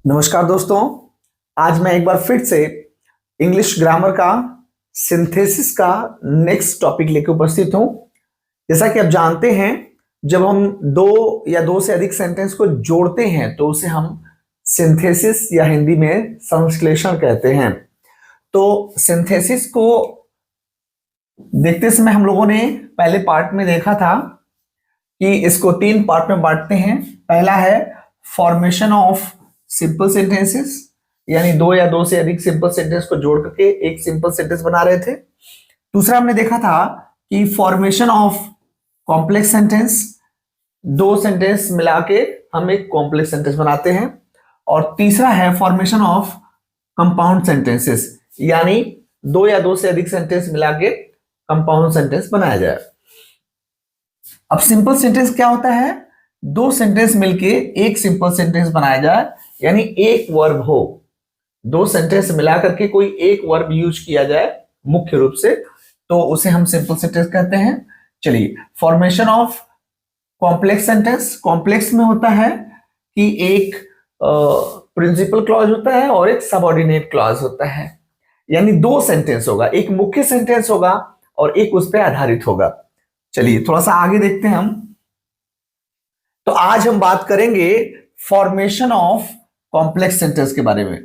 नमस्कार दोस्तों। आज मैं एक बार फिर से इंग्लिश ग्रामर का सिंथेसिस का नेक्स्ट टॉपिक लेकर उपस्थित हूं। जैसा कि आप जानते हैं, जब हम दो या दो से अधिक सेंटेंस को जोड़ते हैं तो उसे हम सिंथेसिस या हिंदी में संश्लेषण कहते हैं। तो सिंथेसिस को देखते समय हम लोगों ने पहले पार्ट में देखा था कि इसको तीन पार्ट में बांटते हैं। पहला है फॉर्मेशन ऑफ सिंपल सेंटेंसेस, यानी दो या दो से अधिक सिंपल सेंटेंस को जोड़ करके एक सिंपल सेंटेंस बना रहे थे। दूसरा हमने देखा था कि फॉर्मेशन ऑफ कॉम्प्लेक्स सेंटेंस, दो सेंटेंस मिला के हम एक कॉम्प्लेक्स सेंटेंस बनाते हैं। और तीसरा है फॉर्मेशन ऑफ कंपाउंड सेंटेंसेस, यानी दो या दो से अधिक सेंटेंस मिला के कंपाउंड सेंटेंस बनाया जाए। अब सिंपल सेंटेंस क्या होता है? दो सेंटेंस मिलके एक सिंपल सेंटेंस बनाया जाए, यानी एक वर्ब हो, दो सेंटेंस मिला करके कोई एक वर्ब यूज किया जाए मुख्य रूप से, तो उसे हम सिंपल सेंटेंस कहते हैं। चलिए, formation of complex sentence. Complex में होता है कि एक प्रिंसिपल क्लॉज होता है और एक सबऑर्डिनेट क्लॉज होता है, यानी दो सेंटेंस होगा, एक मुख्य सेंटेंस होगा और एक उस पर आधारित होगा। चलिए थोड़ा सा आगे देखते हैं हम। तो आज हम बात करेंगे फॉर्मेशन ऑफ कॉम्प्लेक्स सेंटेंस के बारे में।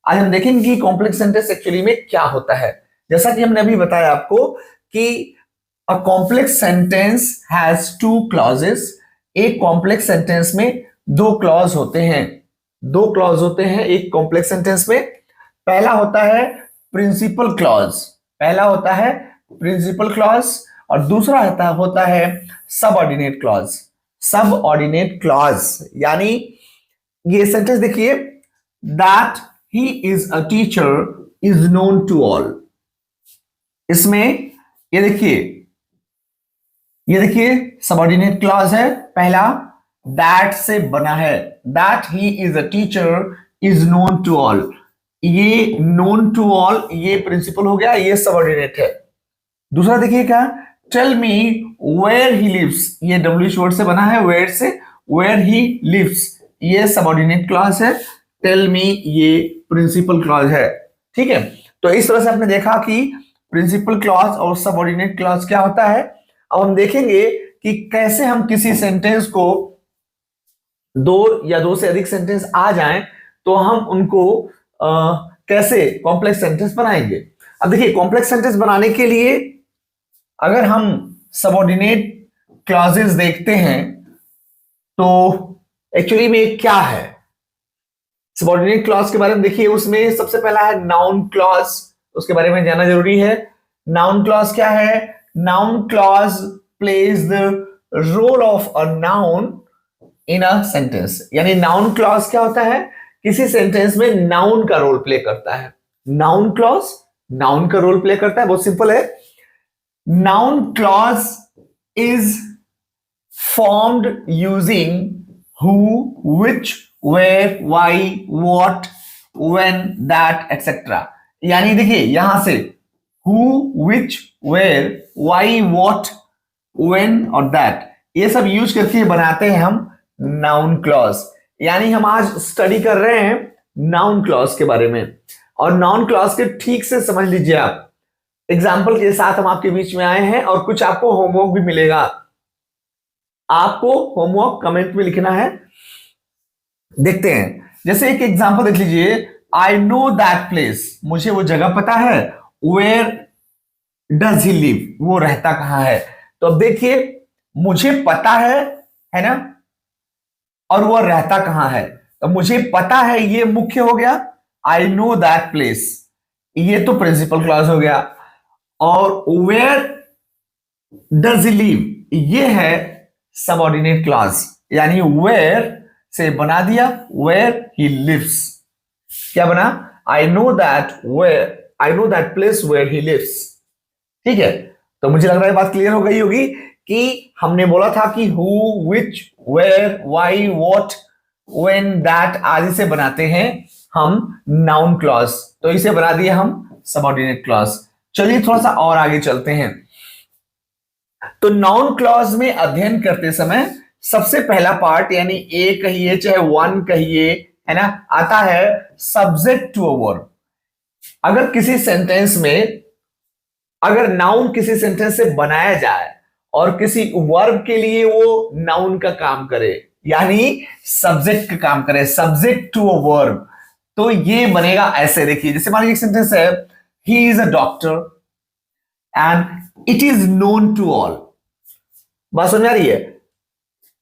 आज हम देखेंगे कि कॉम्प्लेक्स सेंटेंस एक्चुअली में क्या होता है। जैसा कि हमने अभी बताया आपको कि a complex sentence has two clauses. एक कॉम्प्लेक्स सेंटेंस में दो क्लॉज होते हैं, दो क्लॉज होते हैं एक कॉम्प्लेक्स सेंटेंस में। पहला होता है प्रिंसिपल क्लॉज, पहला होता है प्रिंसिपल क्लॉज, और दूसरा होता है सबऑर्डिनेट क्लॉज। सबऑर्डिनेट क्लॉज यानी ये सेंटेंस देखिए, that he is a teacher is known to all. इसमें ये देखिए, सबऑर्डिनेट क्लॉज है पहला, दैट से बना है, that he is a teacher is known to all. ये नोन टू ऑल ये प्रिंसिपल हो गया, ये सबऑर्डिनेट है। दूसरा देखिए क्या, tell me where he lives, ये डब्ल्यूएच वर्ड से बना है, वेयर से, वेयर ही लिव्स ये सबऑर्डिनेट क्लॉज है, टेल मी ये प्रिंसिपल क्लॉज है। ठीक है, तो इस तरह से आपने देखा कि प्रिंसिपल क्लॉज और सबऑर्डिनेट क्लॉज क्या होता है। अब हम देखेंगे कि कैसे हम किसी सेंटेंस को, दो या दो से अधिक सेंटेंस आ जाएं तो हम उनको कैसे कॉम्प्लेक्स सेंटेंस बनाएंगे। अब देखिए, कॉम्प्लेक्स सेंटेंस बनाने के लिए अगर हम सबऑर्डिनेट क्लॉजेस देखते हैं तो एक्चुअली में क्या है। सबऑर्डिनेट क्लॉज के बारे में देखिए, उसमें सबसे पहला है नाउन क्लॉज, उसके बारे में जानना जरूरी है। नाउन क्लॉज क्या है? Noun clause plays the role of a noun in a sentence, यानी नाउन क्लॉज क्या होता है? किसी सेंटेंस में नाउन का रोल प्ले करता है। नाउन क्लॉज नाउन का रोल प्ले करता है, बहुत सिंपल है। Noun clause is formed using who, which, where, why, what, when, that, etc. यानी देखिए यहां से who, which, where, why, what, when और that ये सब यूज करके बनाते हैं हम नाउन क्लॉज। यानी हम आज स्टडी कर रहे हैं नाउन क्लॉज के बारे में, और नाउन क्लॉज के ठीक से समझ लीजिए आप। एग्जाम्पल के साथ हम आपके बीच में आए हैं और कुछ आपको होमवर्क भी मिलेगा। आपको होमवर्क कमेंट में लिखना है। देखते हैं, जैसे एक एग्जाम्पल देख लीजिए, आई नो दैट प्लेस, मुझे वो जगह पता है। वेयर डज ही लिव, वो रहता कहां है। तो अब देखिए, मुझे पता है ना, और वो रहता कहां है। तो मुझे पता है ये मुख्य हो गया, आई नो दैट प्लेस, ये तो प्रिंसिपल क्लॉज हो गया। और वेयर डज ही लिव ये है सबऑर्डिनेट क्लॉज, यानी वेयर से बना दिया वेयर ही लिव्स। क्या बना? I know that place where he lives. ठीक है, तो मुझे लग रहा है बात क्लियर हो गई होगी कि हमने बोला था कि who, which, where, why, what, when, that आदि से बनाते हैं हम नाउन क्लॉज, तो इसे बना दिया हम सबऑर्डिनेट क्लॉज। चलिए थोड़ा सा और आगे चलते हैं। तो नाउन क्लॉज में अध्ययन करते समय सबसे पहला पार्ट, यानी ए कहिए चाहे वन कहिए है ना, आता है सब्जेक्ट टू अ वर्ब। अगर किसी सेंटेंस में अगर नाउन किसी सेंटेंस से बनाया जाए और किसी वर्ब के लिए वो नाउन का काम करे, यानी सब्जेक्ट का काम करे, सब्जेक्ट टू अ वर्ब, तो ये बनेगा ऐसे। देखिए जैसे मान लीजिए एक सेंटेंस है, he is a doctor and it is known to all. बात समझ आ रही है?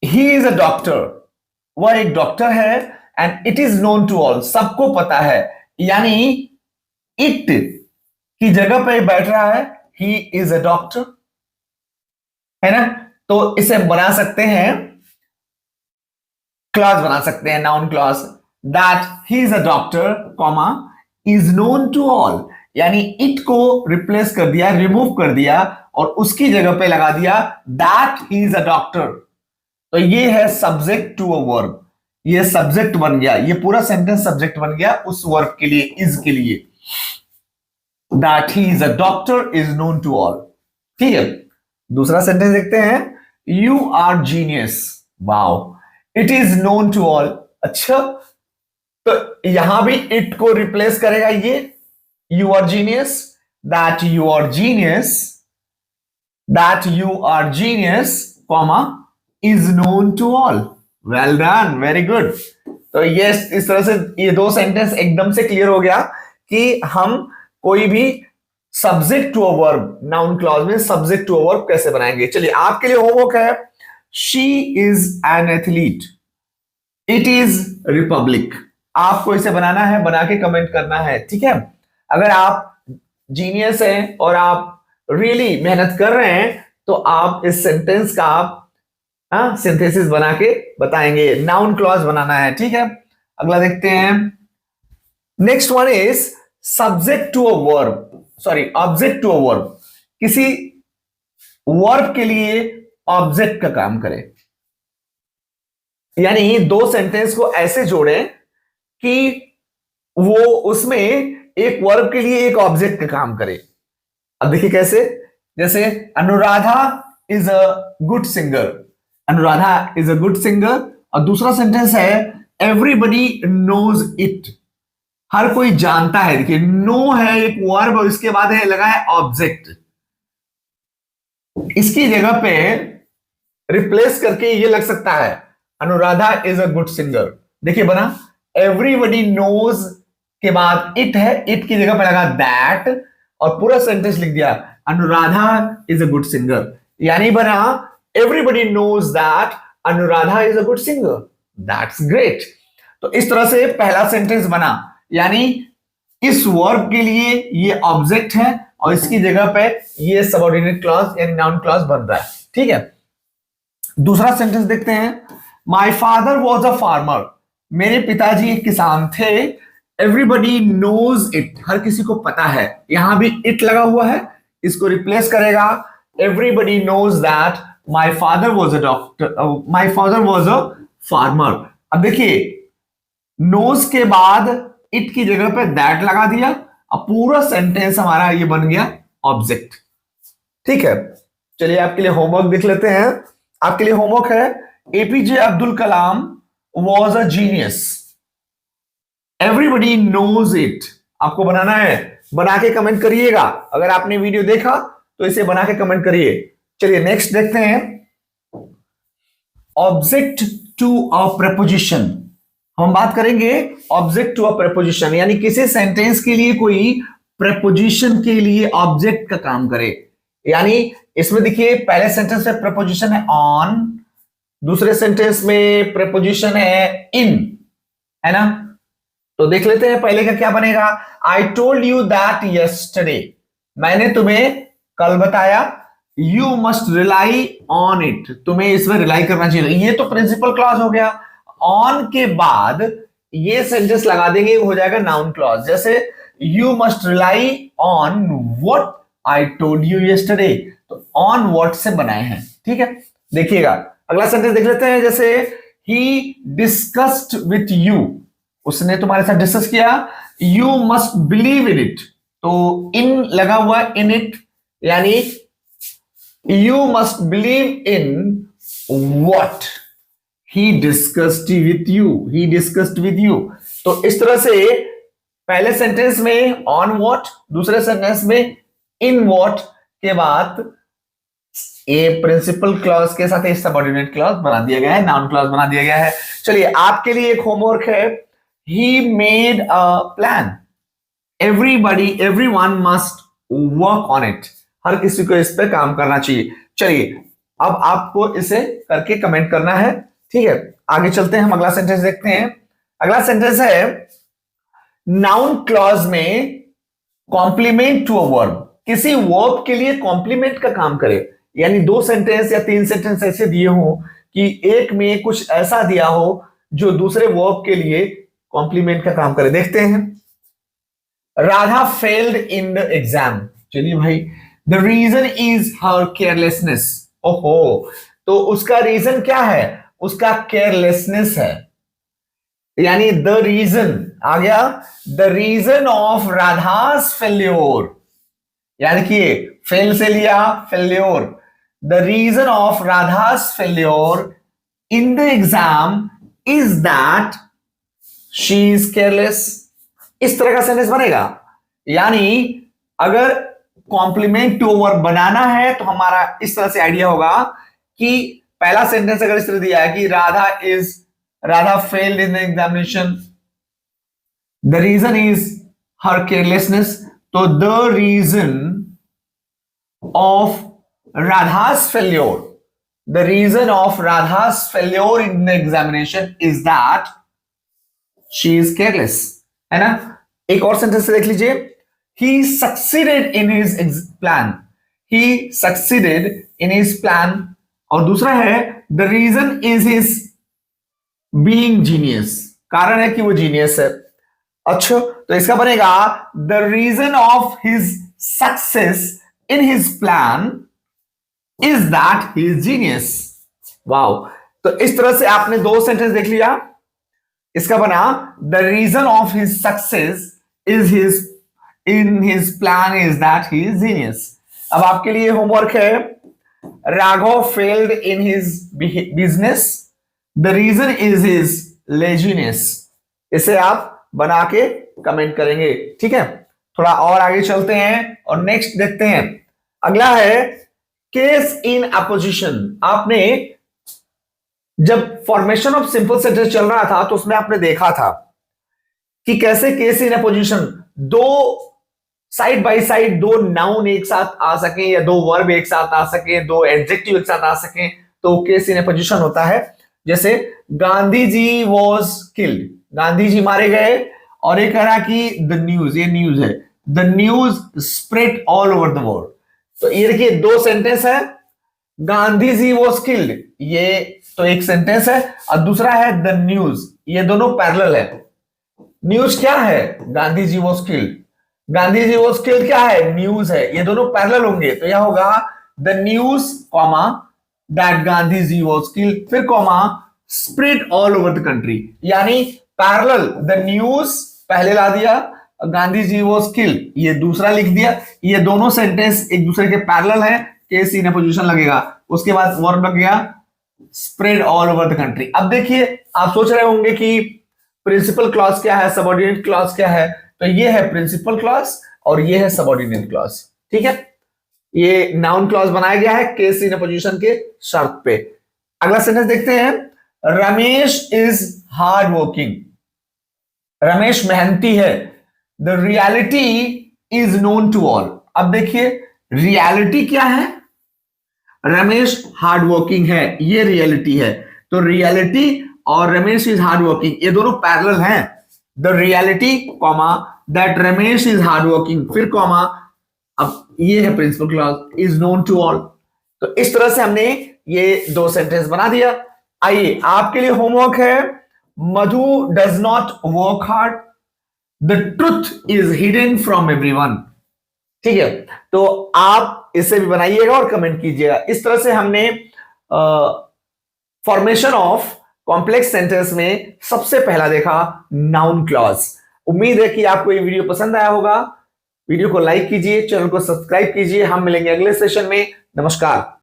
ही इज अ डॉक्टर, वह एक डॉक्टर है, and it is known to all, सबको पता है, यानी इट की जगह पे बैठ रहा है, ही इज अ डॉक्टर, है ना। तो इसे बना सकते हैं, क्लॉज बना सकते हैं, noun clause, that he is a doctor comma is known to all, यानी इट को रिप्लेस कर दिया, रिमूव कर दिया और उसकी जगह पे लगा दिया that he is a doctor. तो ये है सब्जेक्ट टू अ वर्ब, ये सब्जेक्ट बन गया, ये पूरा सेंटेंस सब्जेक्ट बन गया उस वर्ब के लिए, इज के लिए। That he is a doctor is known to all. ठीक है, दूसरा सेंटेंस देखते हैं, you are genius, wow, it is known to all. अच्छा, तो यहां भी इट को रिप्लेस करेगा ये, you are genius, that you are genius, that you are genius comma is known to all. Well done, very good. तो ये इस तरह से ये दो सेंटेंस एकदम से क्लियर हो गया कि हम कोई भी subject to a verb, noun clause में सब्जेक्ट टू अ वर्ब कैसे बनाएंगे। चलिए आपके लिए होमवर्क है, she is an athlete, it is republic. आपको इसे बनाना है, बना के कमेंट करना है, ठीक है। अगर आप जीनियस हैं और आप रियली मेहनत कर रहे हैं तो आप इस सेंटेंस का आप सिंथेसिस बना के बताएंगे, नाउन क्लॉज बनाना है, ठीक है। अगला देखते हैं, next one is subject to a verb, sorry object to a verb, किसी वर्ब के लिए ऑब्जेक्ट का काम करे, यानी दो सेंटेंस को ऐसे जोड़े कि वो उसमें एक वर्ब के लिए एक ऑब्जेक्ट का काम करे। अब देखिए कैसे, जैसे Anuradha is a good singer, Anuradha is a good singer, और दूसरा सेंटेंस है एवरीबडी नोज इट, हर कोई जानता है। देखिए नो है एक वर्ब और इसके बाद है लगा है ऑब्जेक्ट, इसकी जगह पे रिप्लेस करके ये लग सकता है Anuradha is a good singer. देखिए बना, एवरीबडी नोज के बाद इट है, इट की जगह पे लगा दैट और पूरा सेंटेंस लिख दिया Anuradha is a good singer, यानी बना everybody knows that Anuradha is a good singer, that's great. तो इस तरह से पहला सेंटेंस बना, यानी इस वर्ब के लिए ये ऑब्जेक्ट है और इसकी जगह पे ये सबऑर्डिनेट क्लॉज यानी नाउन क्लॉज बन रहा है, ठीक है। दूसरा सेंटेंस देखते हैं, my father was a farmer, मेरे पिताजी एक किसान थे, एवरीबडी नोज इट, हर किसी को पता है, यहां भी इट लगा हुआ है, इसको रिप्लेस करेगा everybody knows that my father was a doctor, my father was a farmer. अब देखिए नोज के बाद इट की जगह पे दैट लगा दिया, अब पूरा सेंटेंस हमारा ये बन गया ऑब्जेक्ट, ठीक है। चलिए आपके लिए होमवर्क देख लेते हैं। आपके लिए होमवर्क है, APJ Abdul Kalam was a genius, everybody knows it, आपको बनाना है, बना के कमेंट करिएगा। अगर आपने वीडियो देखा तो इसे बना के कमेंट करिए। चलिए नेक्स्ट देखते हैं, ऑब्जेक्ट टू अ प्रपोजिशन। हम बात करेंगे ऑब्जेक्ट टू अ प्रपोजिशन, यानी किसी सेंटेंस के लिए कोई प्रपोजिशन के लिए ऑब्जेक्ट का काम करे। यानी इसमें देखिए पहले सेंटेंस में प्रपोजिशन है ऑन, दूसरे सेंटेंस में प्रपोजिशन है इन, है ना। तो देख लेते हैं पहले का क्या बनेगा, I told you that yesterday, मैंने तुम्हें कल बताया, you must rely on it, तुम्हें इसमें रिलाई करना चाहिए। ये तो प्रिंसिपल क्लॉज हो गया, ऑन के बाद ये सेंटेंस लगा देंगे, हो जाएगा नाउन क्लॉज, जैसे you must rely on what I told you yesterday, तो ऑन व्हाट से बनाए हैं, ठीक है। देखिएगा अगला सेंटेंस देख लेते हैं, जैसे ही डिस्कस्ड विथ यू, उसने तुम्हारे साथ डिस्कस किया, you must believe in it, तो इन लगा हुआ इन इट, यानी you must believe in what he discussed with you, he discussed with you. तो इस तरह से पहले सेंटेंस में ऑन व्हाट, दूसरे सेंटेंस में इन व्हाट के बाद ये प्रिंसिपल क्लॉज के साथ सबऑर्डिनेट क्लॉज बना दिया गया है, नाउन क्लॉज बना दिया गया है। चलिए आपके लिए एक होमवर्क है, he made a plan, everybody everyone must work on it, हर किसी को इस पे काम करना चाहिए। चलिए अब आपको इसे करके कमेंट करना है, ठीक है। आगे चलते हैं, हम अगला सेंटेंस देखते हैं। अगला सेंटेंस है नाउन क्लॉज में कॉम्प्लीमेंट टू अ वर्ब, किसी वर्ब के लिए कॉम्प्लीमेंट का काम करे। यानी दो सेंटेंस या तीन सेंटेंस ऐसे दिए हो कि एक में कुछ ऐसा दिया हो जो दूसरे वर्ब के लिए कॉम्प्लीमेंट का काम करे। देखते हैं, Radha failed in the exam. चलिए भाई, the reason is her carelessness. ओहो, तो उसका रीजन क्या है? उसका केयरलेसनेस है। यानी द रीजन आ गया, the reason of Radha's failure, यानी कि फेल से लिया failure, the reason of Radha's failure in the exam is that she is careless. इस तरह का सेंटेंस बनेगा। यानी अगर कॉम्प्लीमेंट टू वर्ब बनाना है तो हमारा इस तरह से आइडिया होगा कि पहला सेंटेंस अगर इस तरह दिया है कि Radha failed in the examination, the reason is her carelessness, तो the reason of Radha's failure, the reason of Radha's failure in the examination is that she is careless, है ना। एक और सेंटेंस देख लीजिए, he succeeded in his plan, he succeeded in his plan, और दूसरा है the reason is his being genius, कारण है कि वो जीनियस है। अच्छा, तो इसका बनेगा the reason of his success in his plan is that he is genius। Wow, तो इस तरह से आपने दो सेंटेंस देख लिया। इसका बना the reason of his success is his in his plan is that he is genius. अब आपके लिए होमवर्क है, Raghav failed in his business, the reason is his laziness. इसे आप बना के कमेंट करेंगे, ठीक है। थोड़ा और आगे चलते हैं और नेक्स्ट देखते हैं। अगला है केस इन अपोजिशन। आपने जब फॉर्मेशन ऑफ सिंपल सेंटेंस चल रहा था तो उसमें आपने देखा था कि कैसे केस इन अपोजिशन, दो साइड बाय साइड दो नाउन एक साथ आ सके या दो वर्ब एक साथ आ सके, दो एडजेक्टिव एक साथ आ सके, तो केस इन अपोजिशन होता है। जैसे गांधी जी वॉज किल्ड, गांधी जी मारे गए, और एक कह रहा कि द न्यूज, ये न्यूज है, the news spread all over the world. तो ये देखिए दो सेंटेंस है, गांधी जी वॉज किल्ड, ये तो एक सेंटेंस है, और दूसरा है द न्यूज, ये दोनों पैरेलल है। न्यूज क्या है? Gandhi ji was killed, Gandhi ji was killed क्या है? न्यूज है, ये दोनों पैरेलल होंगे, तो यह होगा the news comma that Gandhi ji was killed, फिर comma spread all over the country. यानी पैरेलल, द न्यूज पहले ला दिया, गांधी जी वॉज किल्ड ये दूसरा लिख दिया, ये दोनों सेंटेंस एक दूसरे के पैरेलल है, केस इन अपोजिशन लगेगा। उसके बाद वर्ब लग गया spread all over the country. अब देखिए, आप सोच रहे होंगे कि प्रिंसिपल क्लॉज क्या है, सबऑर्डिनेट क्लॉज क्या है, तो ये है प्रिंसिपल क्लॉज और ये है सबऑर्डिनेट क्लॉज, ठीक है। ये नाउन क्लॉज बनाया गया है केस इन अपोजिशन के शर्त पे। अगला सेंटेंस देखते हैं, Ramesh is hard working, Ramesh मेहनती है, the reality is known to all. अब देखिए रियलिटी क्या है, रमेश हार्ड वर्किंग है, ये रियलिटी है, तो रियलिटी और रमेश इज हार्ड वर्किंग ये दोनों पैरेलल हैं। The reality comma that Ramesh is hard working, फिर कॉमा, अब ये है principal clause is known to all. तो इस तरह से हमने ये दो सेंटेंस बना दिया। आइए आपके लिए होमवर्क है, Madhu does not work hard, the truth is hidden from everyone, ठीक है। तो आप इसे भी बनाइएगा और कमेंट कीजिएगा। इस तरह से हमने फॉर्मेशन ऑफ कॉम्प्लेक्स सेंटेंस में सबसे पहला देखा नाउन क्लॉज। उम्मीद है कि आपको ये वीडियो पसंद आया होगा। वीडियो को लाइक कीजिए, चैनल को सब्सक्राइब कीजिए। हम मिलेंगे अगले सेशन में। नमस्कार।